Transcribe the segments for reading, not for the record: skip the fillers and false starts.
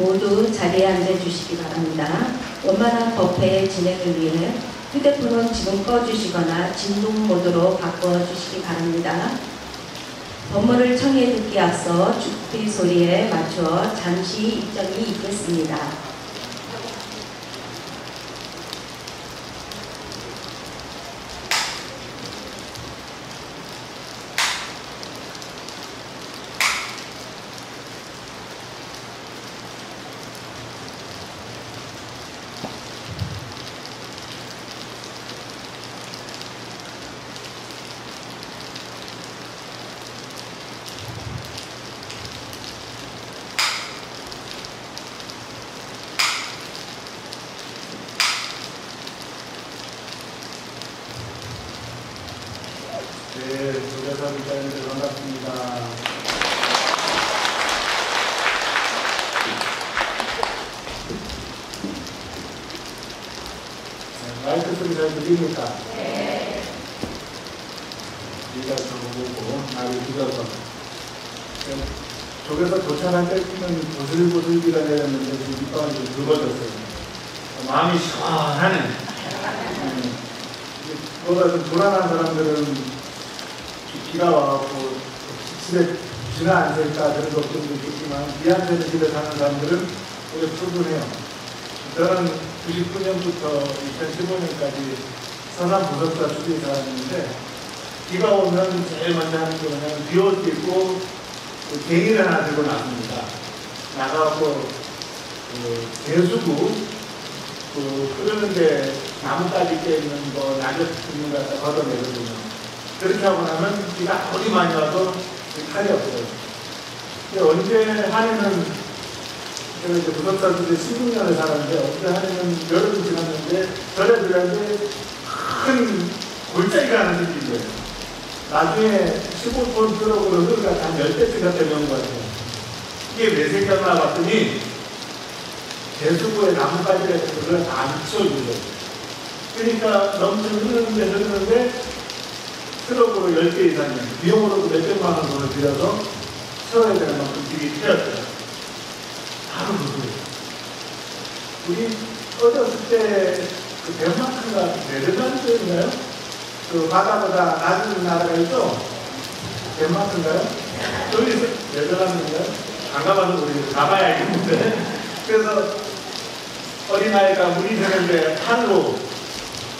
모두 자리에 앉아주시기 바랍니다. 원만한 법회 진행을 위해 휴대폰은 지금 꺼주시거나 진동 모드로 바꿔주시기 바랍니다. 법문을 청해 듣기 앞서 주피 소리에 맞추어 잠시 입장이 있겠습니다. 네, 조계사 기자님들 반갑습니다. 마이크 소리 잘 들립니까? 네. 네가 저보고 나를 믿어서 조계사 도착할 때쯤은 보슬보슬비가 내렸는데 지금 밑방이 좀 굵어졌어요. 마음이 시원하네. 보다 좀 불안한 사람들은 비가 와갖고 집에 지나앉을까 그런 걱정도 있겠지만 비한테는 집에 사는 사람들은 오히려 충분해요. 저는 99년부터 2015년까지 서산 부석사 주지사였는데 비가 오면 제일 먼저 하는 게 뭐냐면 비옷 입고 갱이를 하나 들고 나갑니다. 나가갖고 대수구 흐르는데 나뭇가지 깨있는 거 낙엽 붙는 거 갖다 걷어내거든요. 그렇게 하고 나면 비가 아무리 많이 와도 칼이 없어요. 근데 언제 한해는 제가 이제 부석사주에 16년을 살았는데 언제 한해는 여름이 지났는데 절에 들어갔는데 큰 골짜기가 하나 생긴 거예요. 나중에 15톤 트럭으로 흐르가 한 10대쯤 되는 것 같아요. 이게 왜 생겼나 봤더니 대수구에 나뭇가지가 있어서 그걸 다 안 치워준 거예요. 그러니까 넘치는 흐르는데 트럭으로 10개 이상이면 비용으로도 몇백만 원 돈을 들여서 채워야 되는 만큼 길이 틀렸어요. 바로 그거예요. 우리 어렸을 때 그 덴마크가 네덜란드인가요? 그 바다보다 낮은 나라가 있죠? 덴마크인가요? 여기서 네덜란드인가요? 안 가봐서 우리 가봐야 알겠는데. 그래서 어린아이가 물이 새는데 판으로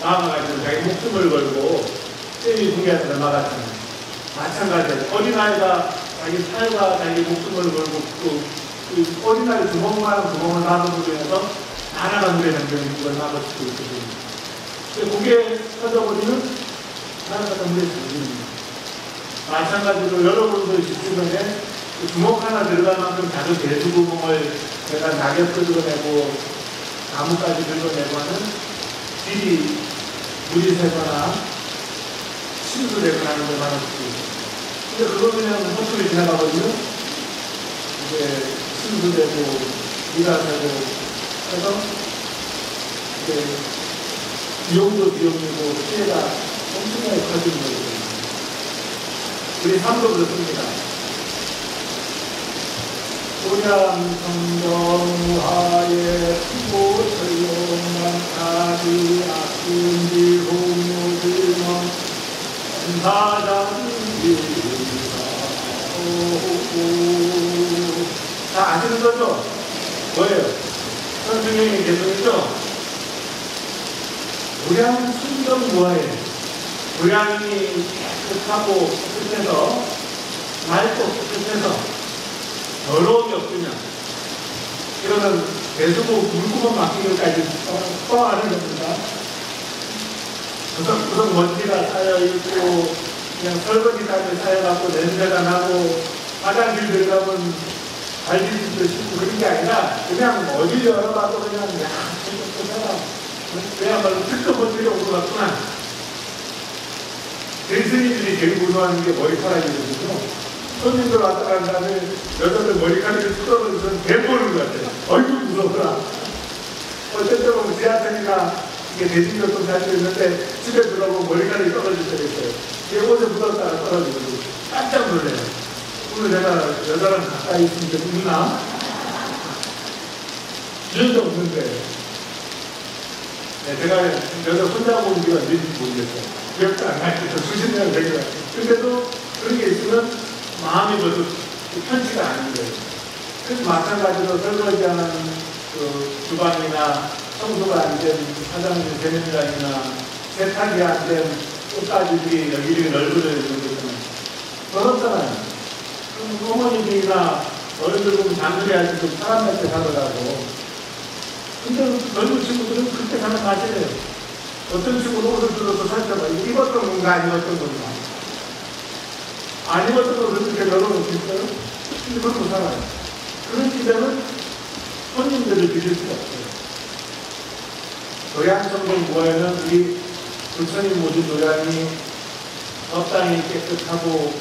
나와가지고 자기 목숨을 걸고 쌤이 붕괴하는 걸 막았잖아요. 마찬가지예요. 어린아이가 자기 살과 자기 목숨을 걸고 그 어린아이 구멍만한 구멍을 나눠주고 해서 나라가 물에 잠겨있는 걸 막아주고 있거든요. 근데 그게 터져버리면 나라가 물에 잠깁니다. 마찬가지로 여러분도 주변에 주먹 하나 들어갈 만큼 작은 배수구멍을 내가 낙엽 뜯어내고 나무까지 긁어내고 하는 길이 물이 새거나 침수되거나 하는 걸 막아주고 있어요. 근데 그거 그냥 헛소리 지나가거든요. 이제 침수되고 비가 새고 해서 이제 비용도 비용이고 피해가 엄청나게 커지는 거거든요. 우리 삶도 그렇습니다. 고량성명하에 푸고 설용만 가지 아픈지 홍무들만 사장입니다. 다 아시는 거죠? 뭐예요? 선생님이 계속했죠? 고량 순정무화에 고량이 깨끗하고 깨끗해서 맑고 깨끗해서 더러움이 없으면 이거는 대수고 물구멍 막히기까지 떠하는 겁니다. 구석구석 먼지가 쌓여있고 그냥 설거지 땀이 쌓여갖고 냄새가 나고 화장실 들어가면 발디디도 씻고 그런 게 아니라 그냥 어디 열어봐도 그냥 야 깨끗하다. 그야말로 특급 호텔에 오고 갔구나. 대스님들이 제일 무서워하는 게 머리카락이거든요. 손님들 왔다 간 다음에 여자들 머리카락이 뜯어져서 대보는 것 같아요. 어이구 무서워라. 어쨌든 보면 지하철이나 이게 대중교통 다니고 있는데 집에 들어오면 머리카락이 떨어질 때가 있어요. 이게 옷에 묻었다가 떨어지고 깜짝 놀래요. 오늘 내가 여자랑 가까이 있으니까 웃나? 이런도 없는데. 네, 제가 여자 손잡고 온 지가 언제인지 모르겠어요. 기억도 안 나요. 수십 년 되게. 근데도 그런 게 있으면 마음이 별로 편치가 않은 거예요. 그래서 마찬가지로 설거지하는 그 주방이나 청소가 안 된 화장실 세면장이나 세탁이 안 된 옷가지들이 여기저기 널브러져 있는 것들은 더럽잖아요. 그럼 어머니들이나 어른들 보면 장거리 할 때 좀 사람답게 살아가고. 근데 젊은 친구들은 그렇게 사는 맛이에요. 어떤 친구는 옷을 들어서 살펴봐. 입었던 건가 안 입었던 건가. 안 입었던 걸 그렇게 널어놓을 수 있어요? 근데 그렇게 살아요. 그런 집에는 손님들을 빌릴 수가 없어요. 노량성동구에는 우리 부처님 모신 노량이 법당이 깨끗하고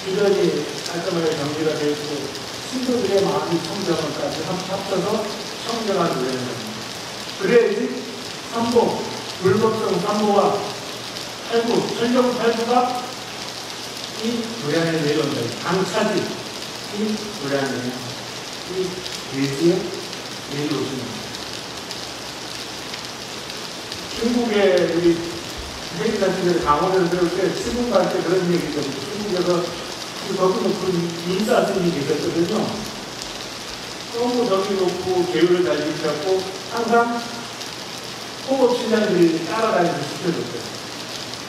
주변이 깔끔하게 정리가 되어 있고 신도들의 마음이 청정을까지 합쳐서 청정한 노량입니다. 그래야지 삼보, 불법성 삼보와 팔부, 천정 팔부가 이 노량에 내려온다. 강차지 이 노량이에요. 이 대지에 내려오십니다. 중국에 우리 회의 같은 데 강원에서 배울 때 시국 갈 때 그런 얘기 있거든요. 중국에서 거기는 그런 인사 스님이 계셨거든요. 너무 덕이 높고 계율을 잘 지켰고 항상 호흡신장들이 따라다니면서 시켜줬어요.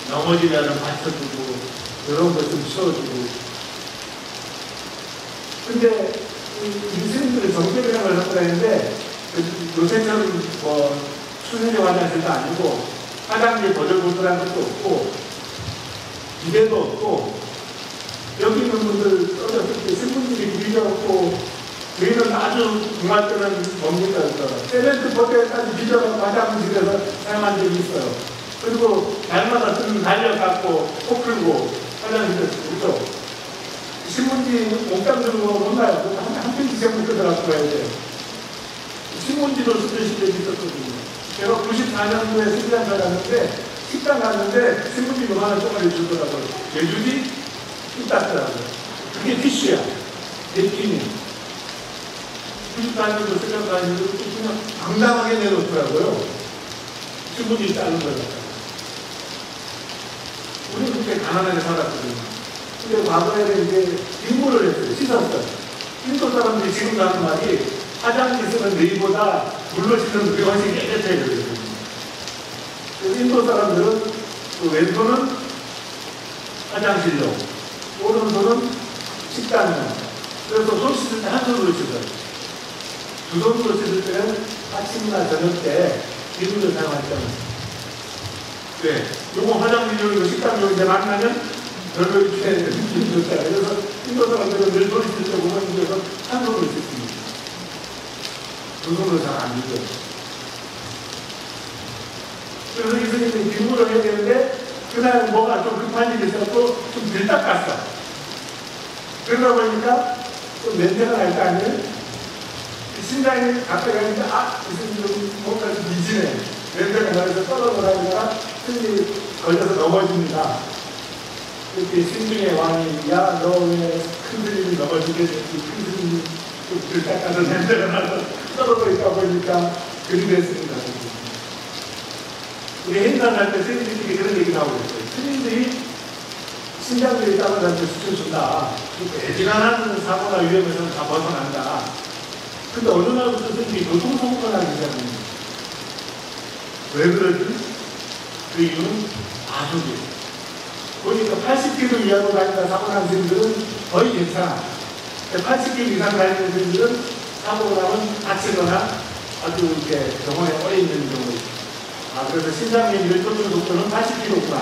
넘어지면은 받쳐주고 그런 것 좀 치워주고. 근데 이 스님들이 정결이라는 걸 하고 다니는데 요새처럼 뭐 수세제 화장실도 아니고 화장실 보들보들한 것도 없고 기대도 없고 여기 있는 분들 어렸을 때 신분들이 밀려없고 저희는 아주 중할 때는 뭡니까 세멘트 포대까지 밀려서 화장실에서 사용한 적이 있어요. 그리고 날마다 좀 달려갖고 코 풀고 화장실에서 그렇죠. 신문지 몽땅 들고 못 나요. 한 페이지씩 묶어들어갖고 가야 돼요. 신문지도 쓰듯이 적이 있었거든요. 제가 94년도에 식당 갔는데 식당 갔는데 신문지 그만한 쪼가리 주더라고요. 왜 주지? 닦더라고요. 그게 티슈야. 냅킨이. 94년도 식당 갔는데 그냥 당당하게 내놓더라고요. 신문지 자른 걸 갖다가. 우리 그렇게 가난하게 살았거든요. 근데 과거에는 이제 빈물을 했어요. 씻었어요. 인도 사람들이 지금 하는 말이 화장실 쓰는 네이보다 물로 씻는 물이 훨씬 깨끗해 그러거든요. 인도 사람들은 그 왼손은 화장실용, 오른손은 식당용. 그래서 손 씻을 때 한 손으로 씻어요. 두 손으로 씻을 때는 아침이나 저녁 때 비누를 사용하잖아요. 네, 요거 화장실용이고 식당용인데 만나면 별로 이렇게 느낌이 좋다. 그래서 인도 사람들은 늘 손 씻을 때 보면 이제서 한 손으로 씻습니다. 두 손으로 잘 안 믿어요. 그래서 이 선생님이 빈물을 해야 되는데 그날 뭐가 좀 급한 일이 있었고 좀 들닦았어. 그러다 보니까 좀 냄새가 날 거 아니에요? 심장이 가까이 가니까 이 선생님 뭔가 좀 미지네. 냄새가 나서 떨어져가니까 선생님이 걸려서 넘어집니다. 이렇게 신중의 왕이 야 너 왜 큰 스님이 넘어지게 됐지? 큰 스님이 좀 들닦아서 냄새가 나서 떨어져 있다 보니까 그리 됐습니다. 우리 행사할 때 스님들이 그런 얘기 나오고 있어요. 스님들이 신장들이 따라다니면서 지켜준다. 애지간한 사고나 위험에서는 다 벗어난다. 근데 어느 날부터 스님이 교통사고가 나기 시작합니다. 왜 그러지? 그 이유는 아주기. 보니까 80km 이하로 다니다 사고 난 스님들은 거의 괜찮아. 80km 이상 다니는 스님들은 사고가 나면 다치거나 아주 이렇게 병원에 오래 있는 경우가 있어요. 그래서 신장의 밀도는 속도는 80km구나.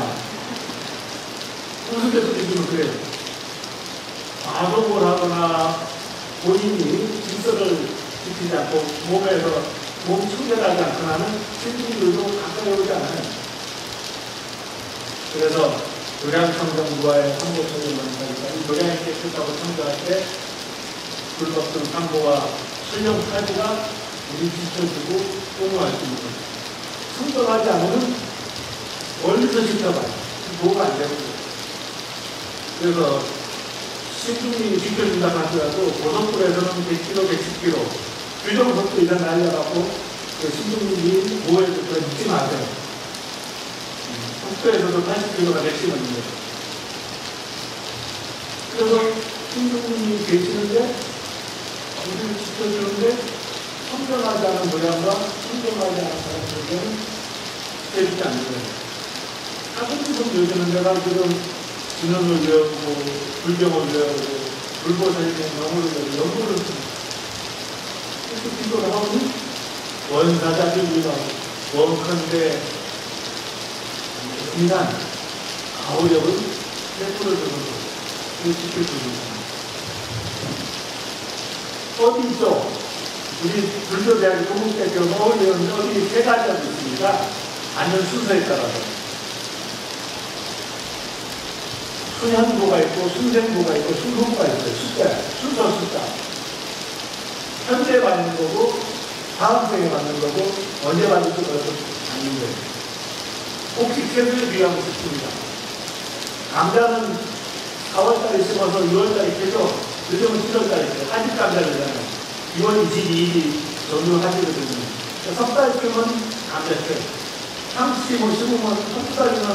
무슨 데서 느끼면 그래요. 과속을 하거나 본인이 질서를 지키지 않고 몸에서 몸 충전하지 않거나는 신중들도 가까이 오지 않아요. 그래서 노량청정부와의 상보청정부니까 노량이 깨끗하고 청정할 때 불법성 상보와 실령 탈부가 우리 지켜주고 공유할 수 있는 거죠. 청정하지 않으면 멀리서 지켜봐요. 도움이 안 되고. 그래서 신중히 지켜준다 하더라도 고속도로에서는 100km, 110km, 규정석도 이런 날려갖고 그 신동민이 뭐해도 그걸 잊지 마세요. 국도에서도 80kg가 맥시멈입니다. 그래서 신동민이 계시는데 우리를 지켜주는데 성장하지 않은 모양과 성장하지 않은 사람들에게는 되지 않는 거예요. 다른 지금 요즘은 내가 지금 진원을 외우고 불경을 외우고 불보살에 대한 영어를 외우고 연구를 이렇게 기도를 하고 원사자들 위가 원컨대 인간 가오력을 내뿌려 주는 것을 지켜줍니다. 어디 있죠? 우리 불교대학 동국대교 어울리는 어디 세 가지가 있습니다. 앉은 순서에 따라서. 순현보가 있고, 순생보가 있고, 순후보가 있어요. 숫자. 현재 받는 거고, 다음 생에 받는 거고, 언제 받는 거고, 받는 거예요. 혹시 캐를 비하고 싶습니다. 감자는 4월달에 심어서 6월달에 캐죠. 요즘은 7월달에 하집 감자잖아요. 2월 22일이 전후 하집거든요. 석 달쯤은 감자 캐. 상시 심으면 석 달이면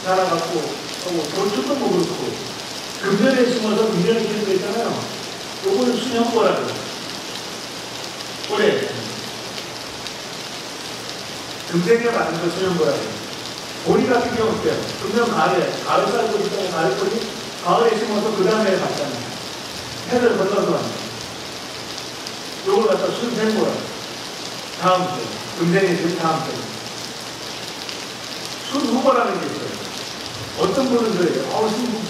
자라갖고, 돌출도 뭐 그렇고, 금년에 심어서 금년에 키는 거 있잖아요. 요거는 순현보라고. 올해. 금생에 맞는 거 순현보라고. 보리 같은 경우 어때요? 금년 가을 쌀고 있다가 가을 보리, 가을에 심어서 그 다음에 받잖아요. 해를 건너서 왔네. 요걸 갖다 순생보라고. 다음 때. 금생에 지금 다음 때. 순후보라는 게 있어요. 어떤 분은 그래요.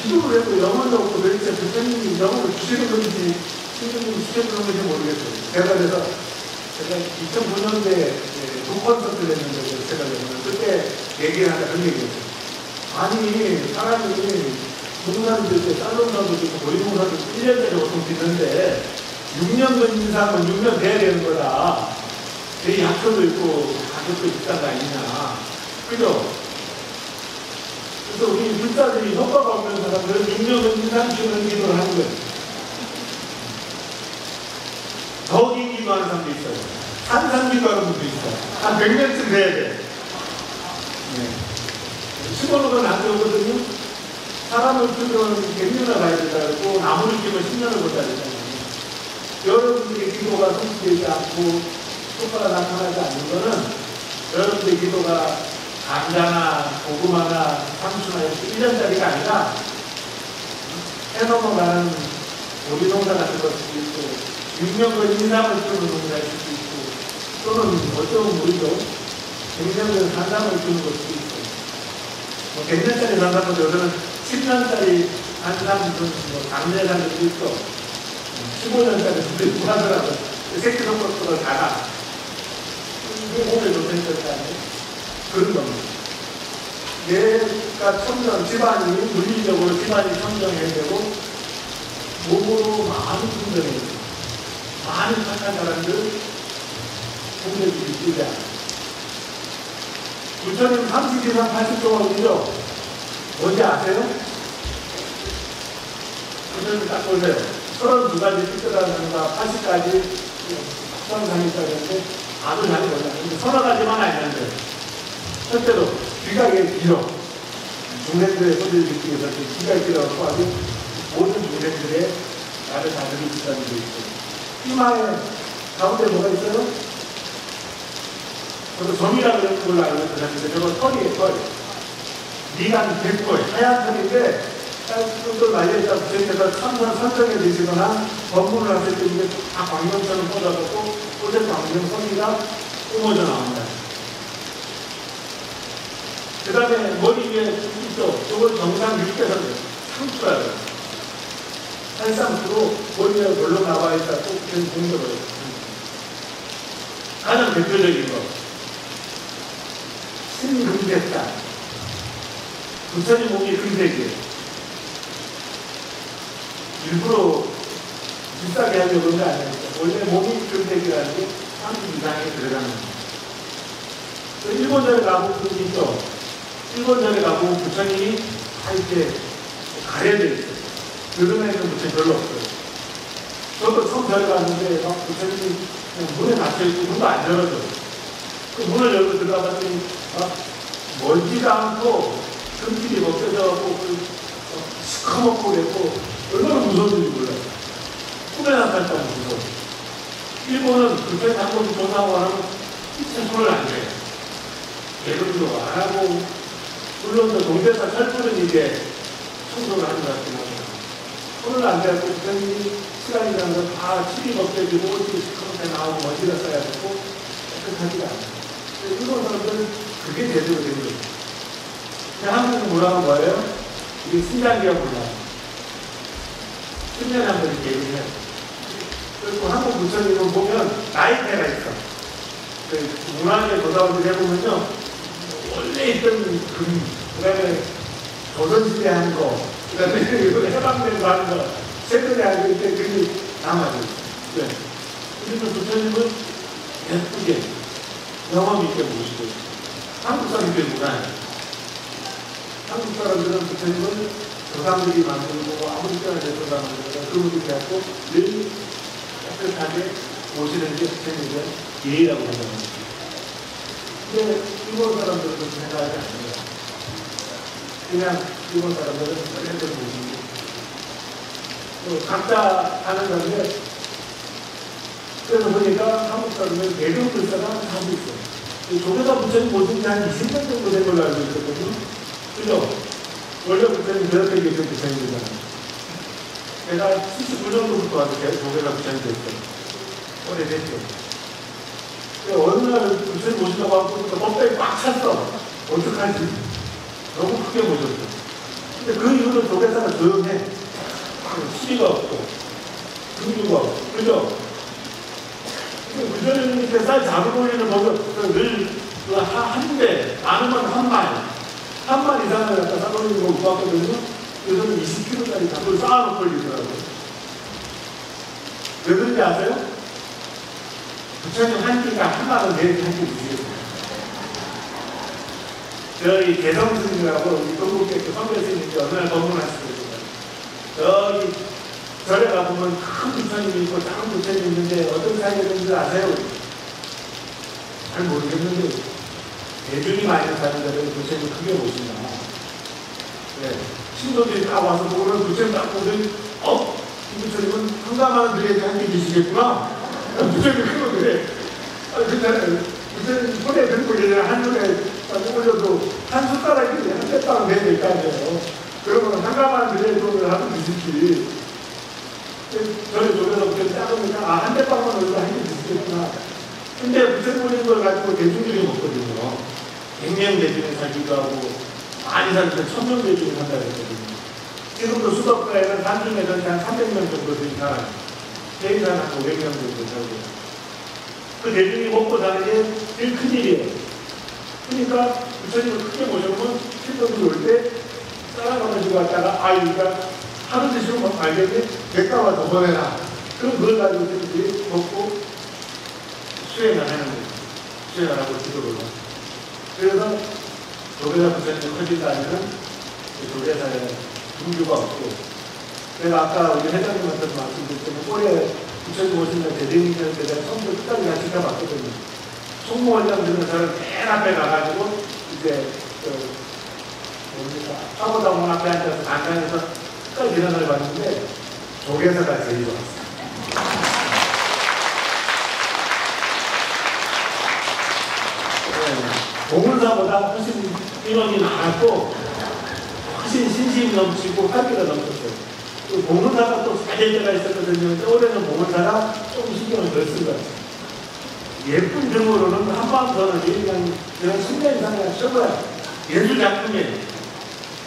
기도를 해도 영혼도 없고 도대체 부처님이 영혼을 주시는 건지 신부님이 시켜주는 건지 모르겠어요. 제가 그래서 제가 2009년도에 콘서트를 했는데 제가 그때 얘기를 하다 그런 얘기했어요. 아니 사람이 농사도 짓고 쌀농사도 짓고 보리농사도 1년짜리 보통 짓는데 6년 건 이상은 6년 돼야 되는 거다. 내 약속도 있고 가격도 비싼 거 아니냐. 그죠? 그래서 우리 불자들이 효과가 없는 사람들은 6년은 인상 주는 기도를 하는 거예요. 더 긴 기도하는 사람도 있어요. 산상 기도하는 분도 있어요. 한 100년쯤 돼야 돼. 시골로는 안 되거든요. 사람을 키우면 100년을 가야 된다고 나무를 키우면 10년을 못해야 된다고. 여러분들의 기도가 성취되지 않고 효과가 나타나지 않는 거는 여러분들의 기도가 감자나 고구마나 상추나 이렇게 1년짜리가 아니라 해 넘어가는 오리 농사 같은 것도 있고 6년간 인삼을 키우는 농사일 수도 있고 또는 어쩌면 우리도 100년간 산삼을 키우는 것도 있고 100년짜리 산삼은 요새는 10년짜리 산삼 감자산도 있고 15년짜리 수도 있고 하더라고요. 새끼 성격보다 작아. 몸에 좋은 것도 아니에요. 그런 겁니다. 얘가 집안이 물리적으로 집안이 청정해야 되고 몸으로 많은 충전이 있어요. 많은 착한 사람들 공격이 있지 않아요. 부처님 30 이상 80동안이죠. 뭔지 아세요? 부처님 딱 보세요. 32가지 특별한가 80가지 특별상이 있다는데 아주 잘 보잖아요. 근데 서너 가지만 아니는데 첫째로 귀가 길어. 중생들의 소리를 듣기 위해서 귀가 길어서 아주 모든 중생들의 나를 다 들을 수 있다는 게 있어요. 이마에 가운데 뭐가 있어요? 저도 점이라고 그러는 걸로 알고 있었는데 저거 털이에요, 털. 미간 백골, 하얀 털인데 똘똘 말려있다 부처님께서 선정해 드시거나 법문을 하실 때 이게 다 광명처럼 뻗어졌고 꽃의 광명 소리가 뿜어져 나옵니다. 그 다음에 머리 위에 있죠. 이걸 정상 6개선 상투라고 살상투로 머리 위에 놀러 나와 있다고 그런 공격을 가장 대표적인 거 신금색자 부처님 몸이 금색이에요. 일부러 비싸게 하려고 그런 거 아니에요. 원래 몸이 금색이라는 게 30 이상에 들어가는 거예요. 일본전에 가보면 그게 있죠. 일본전에 가보면 부처님이 다 이렇게 가려져 있어요. 여름에는 부처님 별로 없어요. 저도 처음 절에 갔는데 막 부처님이 문에 닫혀있고 문도 안 열어줘. 그 문을 열고 들어가더니 멀지도 않고 금길이 벗겨져갖고 시커멓고 그랬고 얼마나 무서운지 몰라요. 꿈에 나타났다는 무서워. 일본은 그때 한번 조사하고 하면 손을 안 대요. 예금도 안 하고 물론 동대사 철부는 이제 청소를 하는 것 같지만 손을 안 대고 부처님이 시간이 지나서 다 칠이 벗겨지고 어디 시커멓게 나오고 먼지가 쌓여있고 깨끗하지가 않아요. 일본 사람들은 그게 제대로 된 거예요. 한국은 뭐라고 뭐예요? 이게 신장기가 몰라요. 10년에 한 번 이렇게 얘기를 해요. 그리고 한국 부처님은 보면 나이대가 있어. 그 문화재 조사원들 해보면요. 원래 있던 금, 그 다음에 조선시대 한 거, 그 다음에 해방된 거 하는 거, 최근에 알고 있을 때 그게 남아져 있어요. 네. 그래서 부처님은 예쁘게, 경험 있게 모시고, 한국 사람들의 문화예요. 한국 사람들은 부처님은 조상들이 만들고 아무리 때나 대표가 만들고 그분이 되었고 늘 깨끗하게 모시는 게 부처님의 예의라고 생각합니다. 근데 일본 사람들은 그렇게 생각하지 않습니다. 그냥 일본 사람들은 그래도 모시고 각자 하는 건데 그래서 보니까 한국 사람은 대륙 불사가 하고 있어요. 조계사 부처님 모신 지 한 20년 정도 된 걸로 알고 있거든요. 그죠? 원래 부처님 그렇게 계신 부처님이잖아요. 제가 79년도부터 와서 조계사 부처님 됐어요. 오래됐죠. 어느 날 부처님 모시려고 하고 법당이 꽉 찼어. 어떡하지? 너무 크게 모셨어. 근데 그 이후로 조계사가 조용해. 시비가 없고, 금주가 없고, 그죠? 부처님 이렇게 쌀 잡고 있는 법을 늘 한 대, 많으면 한 말 이상을 갖다 싸돌리는 거 못 봤거든요. 요즘은 20kg짜리 잡을 쌓아놓고 걸리더라고요. 왜 그런지 아세요? 부처님 한 끼가 한 말은 내일 한 끼 드시겠어요. 저희 개성스님이라고 우리 동국계 선배스님이 어느 날 법문하시거든요. 여기 절에 가보면 큰 부처님이 있고 작은 부처님이 있는데 어떤 차이가 있는지 아세요? 잘 모르겠는데 대중이 많이 사는 데는 부처님이 크게 보신다. 네. 신도들이 다 와서 보면 부처님 딱 보더니 이 부처님은 한가만 들에게 한 끼 드시겠구나. 부처님이 크고 그래. 그렇잖아요. 부처님 손에 들고 계시는 한 손에 올려도 한 숟가락이 한 숟가락 내야 될 거 아니에요. 그러면 한가만 들에 돈을 하고 드시지. 저희 쪽에서 부처님 작으니까 한 대빵만 올려 한 끼 드시겠구나. 근데 부처님 보는 걸 가지고 대중들이 먹거든요. 100명 대중에 살기도 하고 많이 살때 1000명 대중에 산다고 했거든요. 지금도 수덕가에는 단중에 전체 한 300명 정도 되는 사람, 세계산 한 500명 정도 살고 그 대중이 먹고 사는 게 제일 큰 일이에요. 그러니까 부처님을 크게 모셔보면 신도들이 올 때 따라가가지고 왔다가 이거 하루 드시면 알겠니? 100가마 더 보내라. 그럼 그걸 가지고 신도들이 먹고 수행을 하는 거예요. 수행을 하고 기도를 하고. 그래서 조계사 부처님이 커진 다니는 조계사에 분규가 없고, 제가 아까 우리 회장님한테 말씀드렸지만 올해 부처님 오시면 대대님들한테 내가 처음부터 끝까지 같이 지켜봤거든요. 총무원장들은 저를 맨 앞에 가가지고 이제 사보다 문 앞에 앉아서 단장에서 끝까지 일어나를 봤는데 조계사가 제일 좋았어요. 보문사보다 훨씬 인원이 많았고 훨씬 신심이 넘치고 활기가 넘쳤어요. 보문사가 또 잘 될 때가 있었거든요. 근데 올해는 보문사가 좀 신경을 덜 쓴 것 같아요. 예쁜 등으로는 한번 더는 그냥 10년 이상이나 최고야. 예술작품이에요.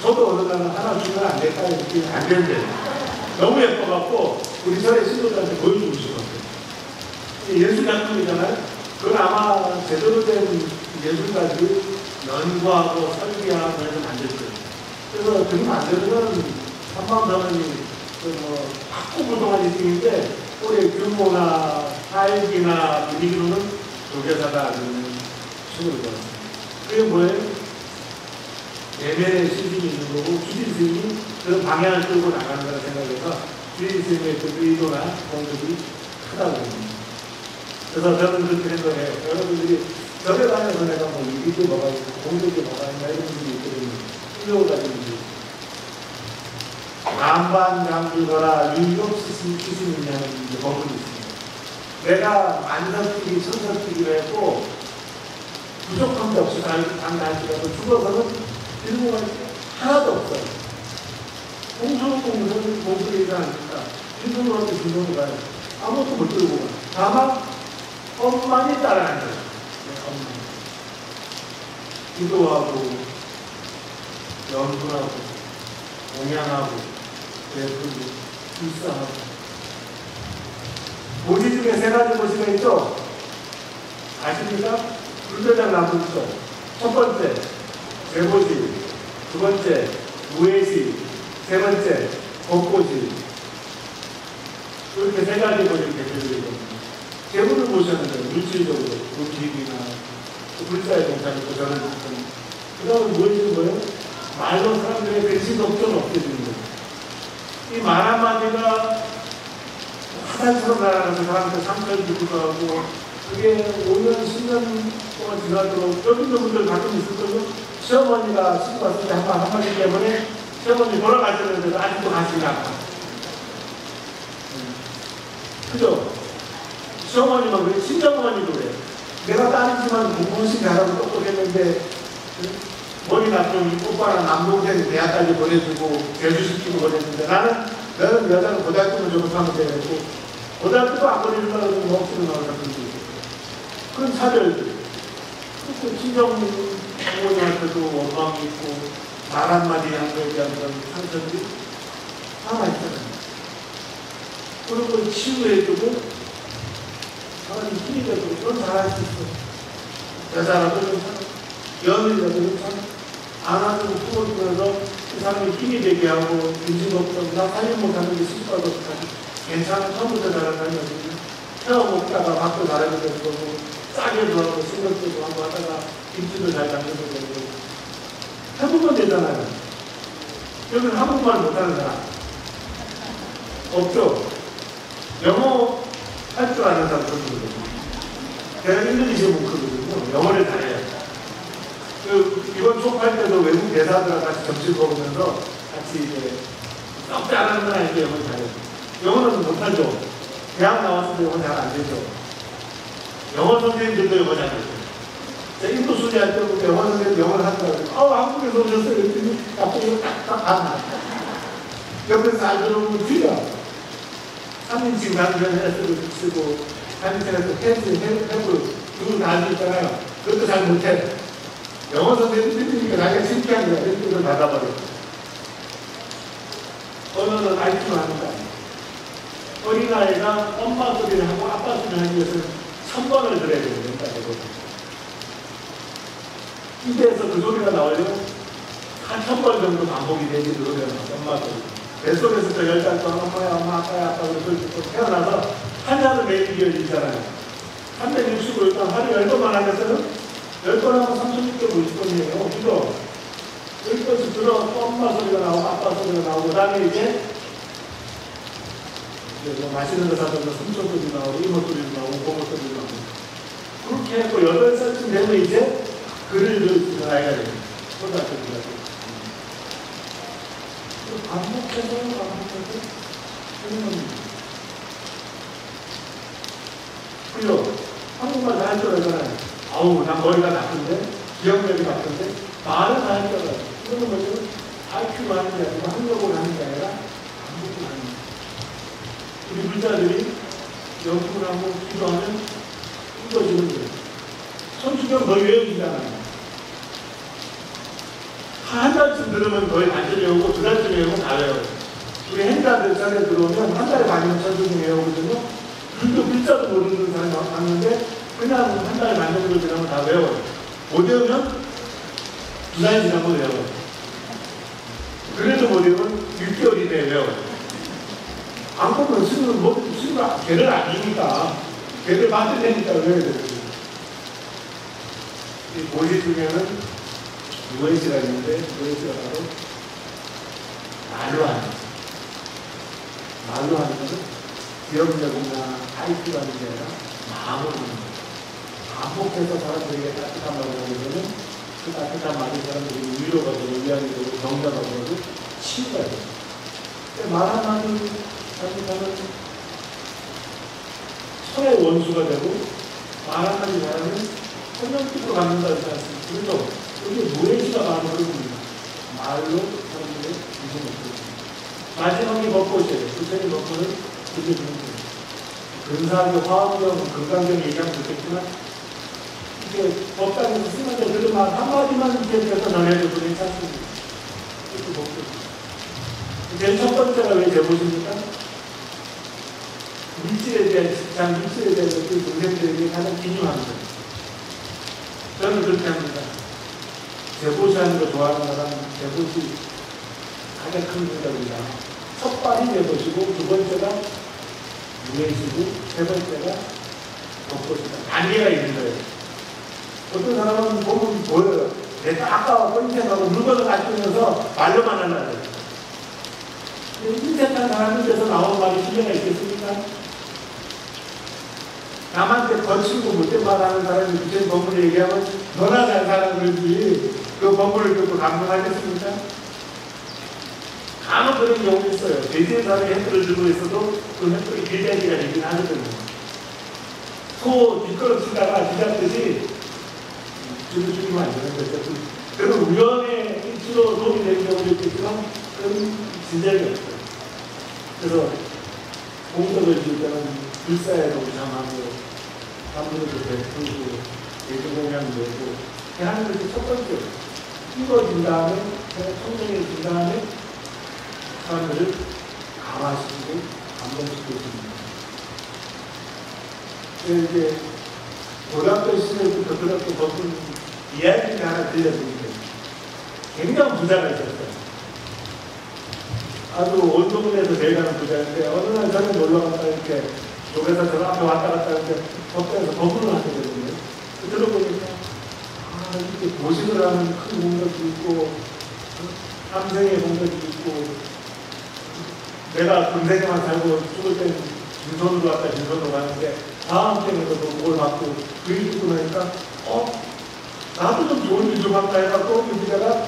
저도 어느 날은 하나 주면 안 될까 이렇게 안 되는데 너무 예뻐갖고 우리 절의 신도들한테 보여주고 싶었어요. 예술작품이잖아요. 그건 아마 제대로 된 예술가들이 연구하고 설계하고 해서 만들 거예요. 그래서 등 만들면 한방더는 학구부동한 느낌인데 올해 규모나 사역이나 분위기로는 조계사가 아는 친구를 들었습니다. 그게 뭐예요? 내면의 신심이 있는 거고 주진 스님이 그런 방향을 끌고 나가는 거라 생각해서 주인님의 그 의도나 공덕이 크다고 봅니다. 그래서 저는 그렇게 생각해요. 여러분들이 절에 다녀서 내가 뭐 이게 뭐가 있고 공덕이 뭐가 있나 이런 분들이 있거든요. 끌려오가지고 만반장주거라 유욕시신이냐는 법문이 있습니다. 내가 만석뛰기 천석뛰기를 했고 부족한 게 없이 당당하더라도 죽어서는 일무가 하나도 없어요. 공수는 공수이지 않습니까? 진동으로 도 진동으로 가요. 아무것도 못 들고 가요. 다만 엄만이 따라가는 거예요. 엄만. 기도하고 연구하고 공양하고 배풀고 불사하고 고지 중에 세 가지 고지가 있죠? 아십니까? 불교장 나무 있죠? 첫 번째 재고지, 두 번째 무해시, 세 번째 법고지. 이렇게 세 가지 고지를 대표드리고 재물을 보셨는데 물질적으로 물질이나 불사의 동산이고 저는 그 다음에 무해시는 뭐예요? 말로 사람들의 배신 걱정 없게 되는 거예요. 이 말 한마디가 화살처럼 날아가서 사람들 상처를 주기도 하고 그게 5년, 10년 동안 지나도록 여기 있는 분들 가끔 있을 거예요. 시어머니가 시집 왔을 때 한마디 때문에 시어머니 돌아가셨는데도 아직도 가슴이 아파. 그죠? 시어머니만 그래, 친정어머니도 그래. 내가 딸이지만 공부시 잘하고 똑똑했는데 머리 나쁜 오빠랑 남동생 대학까지 보내주고 교수시키고 보냈는데 너는 여자는 고등학교만 졸업하면 되고 고등학교도 안 보내준다고 하면 억지로 나오는 분들이 있어요. 그런 차별들. 친정 부모님한테도 원망이 있고 말 한마디 한 거에 대한 그런 상처들이 남아있잖아요. 그런 걸 치유해주고 사람이 힘이 되고 그런 잘할 수 있어. 여자라도 연애자들은 참 안아주고 품어주면서 그 사람이 힘이 되게 하고 인지 걱정, 나 살림 못하는 게 실수하고 어떡하지? 괜찮아, 처음부터 잘한다는 거지. 태워 먹다가 밥도 잘해도 되는 거고, 싸게도 하고, 신경쓰고 하고 하다가 김치도 잘 담겨도 되고. 해보면 되잖아요. 여기는 한국말 못하는 사람. 없죠? 영어 할 줄 아는 사람 그렇거든요. 제가 인도네시아 문科거든요. 영어를 잘해요. 이번 초파할 때도 외국 대사들과 같이 점심 먹으면서 같이 이제 썩 잘하는 건 아닌데 영어를 잘해요. 영어는 못하죠. 대학 나왔을 때 영어 잘 안 되죠. 영어 선생님들도 영어 잘 되죠. 제가 인도 수리할 때부터 영어 선생님 영어를 하더라고요. 한국에서 오셨어요. 그랬더니 갑자기 딱딱 안 옆에서 안 들어보면 틀려. 3인칭 단변 쓰고 3인칭에서 해부 두분 다 알고 있잖아요. 그것도 잘 못해. 영어 선생님이 틀리니까 자기가 창피한 거야. 그걸 받아버려. 언어는 IQ만 하는 거 아니에요. 어린아이가 엄마 소리를 하고 아빠 소리를 하기 위해서는 1000번을 들어야 됩니다. 입에서 그 소리가 나오려면 한 1000번 정도 반복이 되지 그 소리가 나와요. 엄마 소리. 뱃속에서 또 10달 동안 엄마야, 엄마, 아빠야, 아빠 그런 소리 듣고 태어나서 한자도 매일 이어지잖아요. 365일 하루 10번만 하면서는 10번 하면 3650번이에요. 그죠? 10번씩 들어 엄마 소리가 나오고 아빠 소리가 나오고 그 다음에 이제 뭐 맛있는 거 사주면 삼촌 소리 나오고 이모 소리 나오고 고모 소리 나오고 그렇게 해서 8살쯤 되면 이제 글을 읽는 아이가 됩니다. 초등학교 들어가고 반복해서 하는 겁니다. 그죠? 한국말 다 할 줄 알잖아요. 아우, 난 머리가 나쁜데, 기억력이 나쁜데, 말은 다 할 줄 알아요. 이거는 뭐냐면, IQ로 하는 게 아니고, 학력으로 하는 게 아니라, 반복으로 하는 거예요. 우리 불자들이 연습을 하고 기도하면, 읽어지는 거예요. 손주경 거의 외우기잖아요. 한 달쯤 들으면 거의 반절 외우고, 2달쯤 외우면 다 외워요. 우리 행자들 전에 들어오면, 한 달에 반이면 천주경 외우거든요. 불교 글자도 모르는 사람이 왔는데, 그냥 한 달 반 정도 지나면 다 외워요. 못 외우면 2달 지나면 외워요. 그래도 못 외우면 6개월 이내에 외워요. 안 보면 수능은 걔를 아니니까, 걔를 받으려니까 외워야 되거든요. 이 고시 중에는 무해시가 있는데, 무해시가 바로 말로 하는 거예요. 말로 하는 것은 기억력이나 IQ가 하는 게 아니라 마음으로 하는 거예요. 반복해서 사람들에게 따뜻한 말을 하면은 그 따뜻한 말이 사람들이 위로가 되고 위안이 되고 격려가 되고 치유가 돼요. 말 한마디 잘못하면 손의 원수가 되고 말 한마디 말하면 천년빛으로 갖는다 하지 않습니까? 그래서 여기 무례시가 많은 겁니다. 말로 사람들의 인생을 보여줍니다. 마지막에 벚꽃이에요. 그 책의 벚꽃은 그게 주는 거예요. 근사하게 화학적, 건강적 얘기하면 좋겠지만 이게 법당에서 쓰는데 그래도 말 한마디만 이렇게 해서 전해줘도 괜찮습니다. 이렇게 벚꽃. 제일 첫 번째가 왜 제보십니까? 물질에 대한 집착, 물질에 대한 것들이 동생들에게 가장 기념한 거예요. 저는 그렇게 합니다. 제보시 하는 거 좋아하는 사람은 제보시 가장 큰 문제입니다. 첫 발이 제보시고, 두 번째가 무예시고, 세 번째가 벚꽃이다. 단계가 있는 거예요. 어떤 사람은 보면 보여요. 내가 아까 뻔뻔하고 물건을 가지면서 말로만 하려고. 인색한 사람인데서 나온 말이 신뢰가 있겠습니까? 남한테 거칠고 못된 말하는 사람이 무슨 법문을 얘기하면 너나 잘 사는 거지 그 법문을 듣고 감동하겠습니까? 간혹 그런 경우 있어요. 돼지의 사람이 햇불을 들고 있어도 그 햇불이 길다리가 되긴 하거든요. 소 뒷걸음 치다가 뒤잡듯이 죽이면 안 되는 거죠. 그런 우연의 일치로 도움이 되는 경우도 있겠지만 그런 진작이 없어요. 그래서 공덕을 지을 때는 불사에 동참하고 사람들도 베풀고 예조공양 내고 하는 것이 첫 번째로 이루어진 다음에 성장해진 다음에 사람들을 강화시키고 감동시켜줍니다. 이제 고등학교 시절부터 그렇게 법문 이야기를 하나 들려드립니다. 굉장히 부자가 있었어요. 아주 온 동네에서 제일 가는 부자인데 어느 날 저는 놀러 갔다 이렇게 조회사 저 앞에 왔다 갔다 하는데 법당에서 법문을 하게 되거든요. 들어보니까 이렇게 고식을 하는 큰 공덕이 있고 삼생의 공덕이 있고 내가 군생에만 살고 죽을 때는 빈손으로 왔다 빈손으로 가는데 다음 생에서도 그걸 받고 그 일 듣고 나니까 나도 좀 좋은 일 좀 할까 해갖고 그 부자가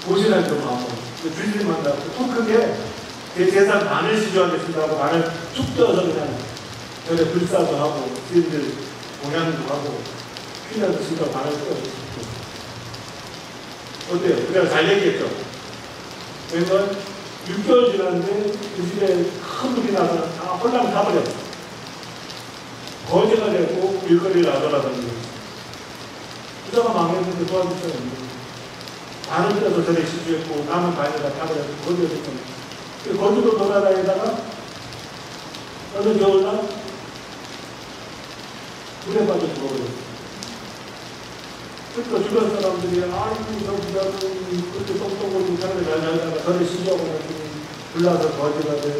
고시를 좀 하고 주인만 갖고 통 크게 제 재산 반을 시주하겠습니다 하고 반을 쭉 떼어서 그냥 전에 불사도 하고 주인들 공양도 하고 피자도 시주하고 반을 떼어서 어때요? 그냥 잘 얘기했죠? 왜냐면 6개월 지났는데 그 집에 큰 물이 나서 다 홀랑 타버렸어. 거제가 되고 일거리를 하더라더니 부자가 망했는데 도와줄 수가 없는 거예요. 반은 떼서 전에 시주했고 남은 반에다 타버렸고 거제가 됐거든요. 거제도 돌아다니다가 어느 겨울날 물에 빠져 죽어버렸어요. 그러니까 주변 사람들이 아이고 저 부자는 그렇게 똥똥거리고 사람을 잘 살다가 전에 시주하고 나중에 불나서 거제가 돼서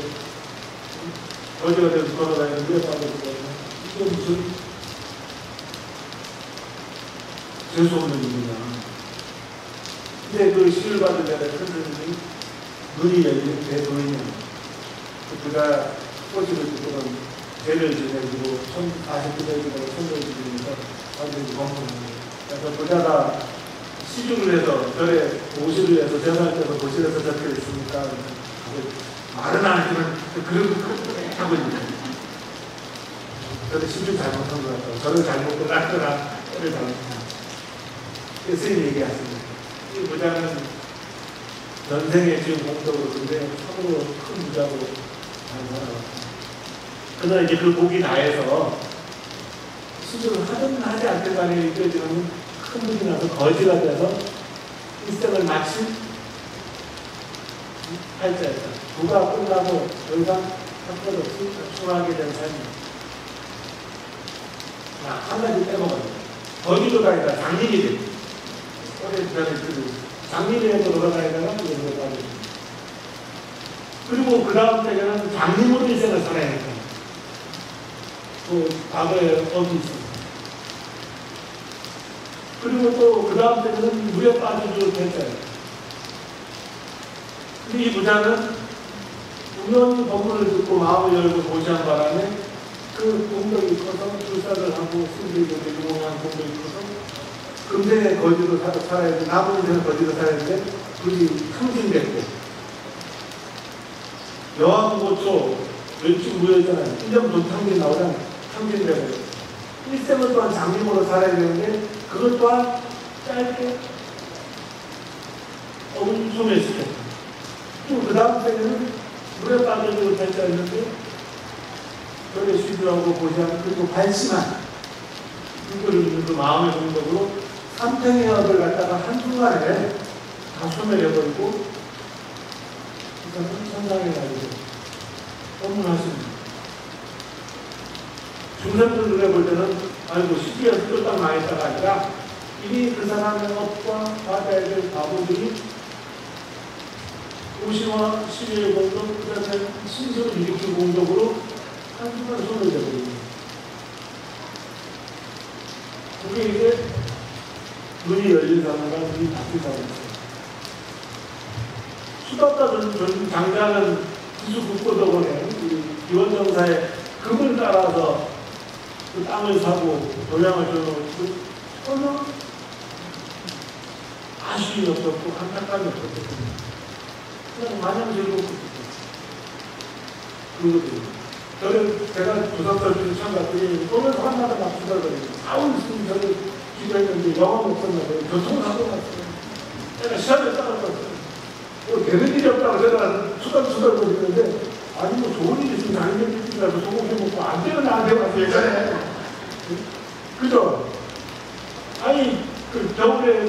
돌아다니는 물에 빠져 죽어버렸어요. 이게 무슨 재수없는 일이냐. 근데 그 시를 받을 때는 큰 스님이 눈이 열린 대도인이야. 그 부자 꼬시를 듣고는 죄를 지내고 49대지라고 손을 지내니까 완전히 범문하는 거예요. 그래서 부자가 시중을 해서 절에 오시를 해서 제사할 때도 도실에서 적혀 있으니까 말은 안 하지만 그런 거 하고 있는 거예요. 저는 시중 잘못한 것 같아요. 저를 잘못 끝났거나 저를 잘못한 스님 얘기하십니다. 이 부자는 전생에 지은 공덕으로 근데 참으로 큰 부자로 잘 살아왔습니다. 그러나 이제 그 복이 다해서 수술을 하든 하지 않든 간에 느껴지는 큰 물이 나서 거지가 돼서 일생을 마친 팔자였다. 부가 끝나고 더 이상 할 것 없이 충하게 된 삶입니다. 한 가지 빼먹었네요. 거지로 다니다 장님이 됐죠. 어린 부자는 장님에도 돌아다니다가 이런 거 빠졌습니다. 그리고 그 다음 때에는 장님으로 일생을 살아야 했다. 그 과거에 어디 있습니다. 그리고 또 그 다음 때는 물에 빠져도 됐어요. 근데 이 부자는 우연히 법문을 듣고 마음을 열고 고시한 바람에 그 공덕이 커서 출산을 하고 승들이 되고 용한 공덕이 커서 금생에 거지로 살아야 돼. 남은 인생은 거지로 살아야 돼. 그게 탕진됐고 여왕고초 멸치무효잖아요. 1년 돈 탕진 나오면 탕진되고 1생을 또한 장님으로 살아야 되는데 그것 또한 짧게 엄청나게 시켰어요. 또 그 다음 생에는 물에 빠져들고 결정했는데 별에 쉬주하고 보시하고 그리고 발심한 이거를 있는 그 마음의 공덕으로 삼탱의 업을 갖다가 한순간에 다 소멸해버리고 그래서 천상에 가지고 법문하십니다. 중생들 눈에 볼 때는 아이고 시기에서 쫄딱 망했다가 아니라 이미 그 사람의 업과 받아야 될 바보들이 오시와 시위의 공덕, 그 다음에 신수를 일으킨 공덕으로 한순간 손을 대버립니다. 그게 이제 눈이 열린 사람과 눈이 닫힌 사람이죠. 수답자들 장자는 기수 국고덕원에 기원정사의 금을 따라서 그 땅을 사고 도량을 줘놓고 전혀 아쉬움이 없었고 안타까움이 없었거든요. 그냥 마냥 즐겁고 그거거든요. 저는 제가 부산설 중에 처음 갔더니 오늘 한마다 막 수다거든요. 아우 무슨 저를 기도했는데 영화가 없었나 봐요. 교통사고 났어요. 내가 시험에 따라갔어요. 뭐 되는 일이 없다고 제가 수다거리는데 아니 뭐 좋은 일이 있으면 자기들 일이라도 소고기 먹고 안 되면 나한테 와서 예전에 그죠? 아니 그 겨울에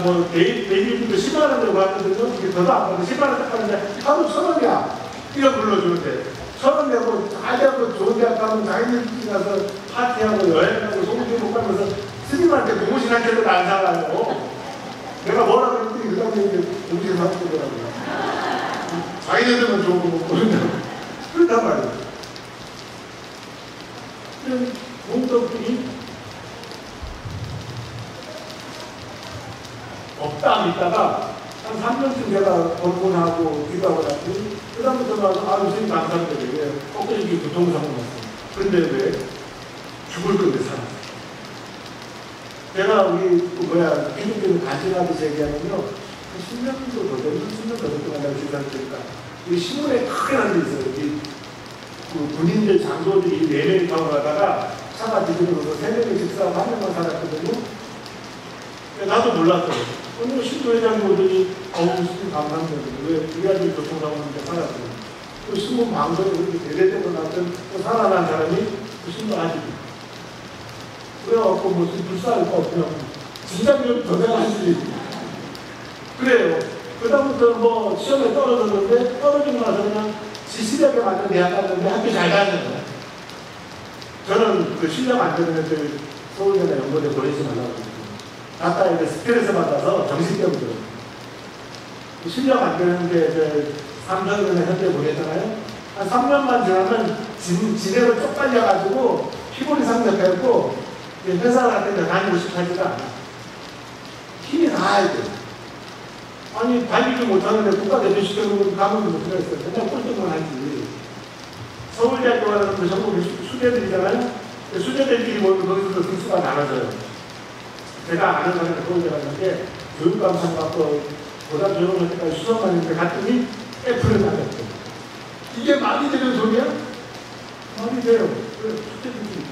뭐 대기비도 10만 원 내고 왔거든요. 이게 더도 안 받고 10만 원 딱 하는데 하루 1,000원이야. 이거 불러주는데 1,000원 내고 자기하고 좋은 대학 가면 자기들끼리 가서 파티하고 여행하고 소고기 먹고 하면서 스님한테 고무신 한 개도 안 사가지고 내가 뭐라 그랬더니 그 다음에 이제 고무신 사주더라고요. 자기네들은 좋은 거 먹고 그렇단 말이에요. 이런 공덕들이 없다 있다가 한 3년쯤 제가 법문하고 기도하고 났더니 그 다음부터 와서 아 선생님 감사합니다. 왜 꺾여지기 교통사고 났어요. 근데 왜 죽을 건데 살았어요. 제가 우리 기독교는 간증하듯이 얘기하면요 10년도 더 되면 10년 더 됐구나 내가 주장하니까 이 신문에 크게 난 데 있어요. 그 군인들 장교들이 4명이 타고 가다가 차가 뒤집어져서 3명이 집사하고 1명만 살았거든요. 나도 몰랐어요. 오늘 신도회장이 오더니 무슨 감사합니다. 왜 우리 아들 교통사고 났는데 살았어요. 그 신문 방송에 그렇게 대대적으로 났던 또 살아난 사람이 그 신도 아직이에요. 그래갖고 무슨 불쌍할 거 없냐. 진짜 더 생각하시지. 그래요. 그다음부터 뭐 시험에 떨어졌는데 떨어지고 나서 그냥 지 실력에 맞는 대학 갔는데 학교 잘 다니는 거야. 저는 그 실력 안 되는 애들 서울대나 연고대 보내지 말라고 그랬어요. 갔다 이제 스트레스 받아서 정신병 들어요. 실력 안 되는 게 3년 전에 현대 보냈잖아요. 한 3년만 지나면 지대로 쪽팔려가지고 피골이 상접했고 회사 같은 데 다니고 싶어 하지가 않아. 힘이 나야 돼. 아니 달리지 못하는데 국가대표 시켜놓고 가면 못하겠어요. 그냥 꼴등만 하지. 서울대학교 가는 그 전국 수재들이잖아요. 수재들끼리 모두 거기서도 등수가 나눠져요. 제가 아는 사람이 서울대 갔는데 교육감상 받고 고등학교 졸업할 때까지 수석만 했는데 갔더니 F를 맞았대. 이게 말이 되는 소리야? 말이 돼요. 수재들끼리.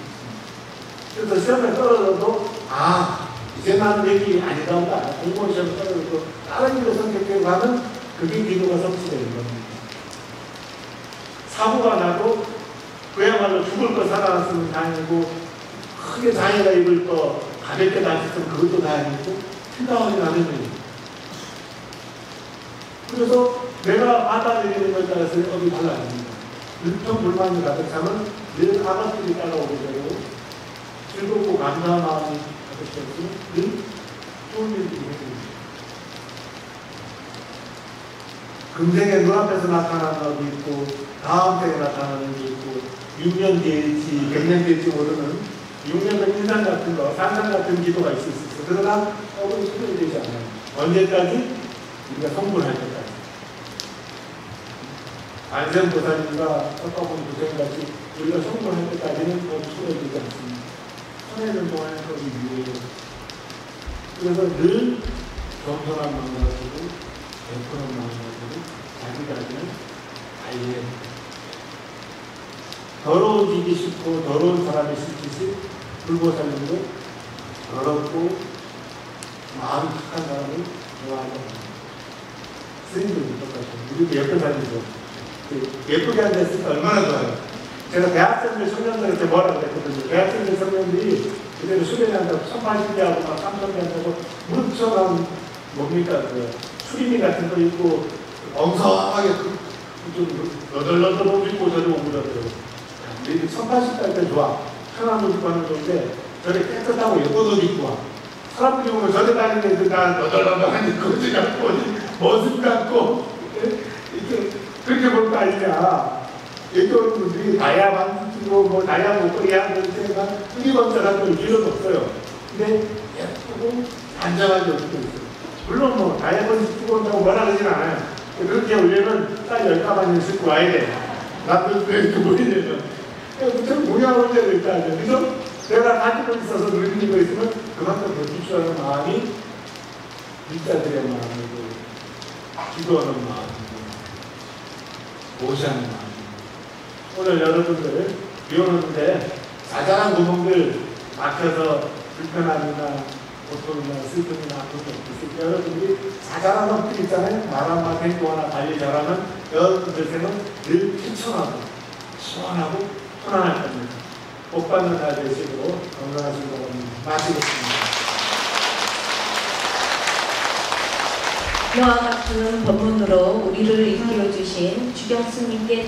그래서 시험에 떨어져도 이제 나는 얘기 아니다 보다. 공무원 시험에 떨어져도 다른 일로 선택되고 하면 그게 기도가 성취되는 겁니다. 사고가 나도 그야말로 죽을 거 살아났으면 다행이고 크게 장애가 입을 거 가볍게 다쳤으면 그것도 다행이고 생각하지 않으면 됩니다. 그래서 내가 받아들이는 것에 따라서 업이 달라집니다. 불평불만이 가득 차면 늘 아가들이 따라오게 되고 즐겁고 감사한 마음이 가득 차면 늘 좋은 일들이 생깁니다. 금생에 눈앞에서 나타나는 업이 있고 다음 생에 나타나는 게 있고 6년 뒤일지 100년 뒤일지 모르는 6년은 인상 같은 거, 산상 같은 기도가 있을 수 있어. 그러나 업은 소멸되지 않아요. 언제까지? 우리가 성불할 때까지. 안생보살님과 석가모니 부처님같이 우리가 성공할 때까지는 더 추워지지 않습니다. 천해년 동안의 것이 유예요. 그래서 늘 겸손한 마음을 가지고 베푸는 마음을 가지고 자기 자신을 관리해야 됩니다. 더러워지기 싫고 더러운 사람이 싫듯이 불보살님도 더럽고 마음이 착한 사람을 좋아하지 않습니다. 스님들도 똑같아요. 우리도 예쁜 사람이죠. 예쁘게 앉아있으니까 얼마나 좋아요. 제가 대학생들 청년들한테 뭐라 그랬거든요. 대학생들 청년들이 그대로 수련회 한다고 1800개하고 막 3000개 한다고 무릎처럼 뭡니까 그 추리미 같은 거 입고 엉성하게 좀 너덜너덜 옷 입고 저리 오고 그러더라고요. 우리 1800갈 때 좋아. 편한 옷 입고 하는 건데 저리 깨끗하고 예쁜 옷 입고 와. 사람들이 오면 저리 다니는 애들 다 너덜너덜하니 거지 갖고 머슴 같고 이렇게 그렇게 볼 거 아니냐. 예전 분들이 다이아만 쓰고 뭐 다이아 목걸이 하는 때가 흔히번쩍한 걸 필요는 없어요. 근데 예쁘고 단정하게 입고 있어요. 물론 뭐 다이아몬드 쓰고 온다고 뭐라 그러진 않아요. 그렇게 우리는 딱 10가만을 쓰고 와야 돼. 나도 이렇게 보이려면. 무슨 모양을 해야 될 거 아니야. 그래서 내가 가지고 있어서 누리는 거 있으면 그만큼 더 기초하는 마음이 일자들의 마음이고 기도하는 마음이고 보시하는 마음. 오늘 여러분들 비 오는데 자잘한 구멍들 막혀서 불편함이나 고통이나 슬픔이나 아픔이 있을 때 여러분들이 자잘한 것들 있잖아요. 말 한마디 행동하나 관리 잘하면 여러분들 생은 늘 쾌청하고 시원하고 편안할 겁니다. 복 받는 날 되시고 건강하시기 바랍니다. 마치겠습니다. 이와 같은 법문으로 우리를 일깨워 주신 주경스님께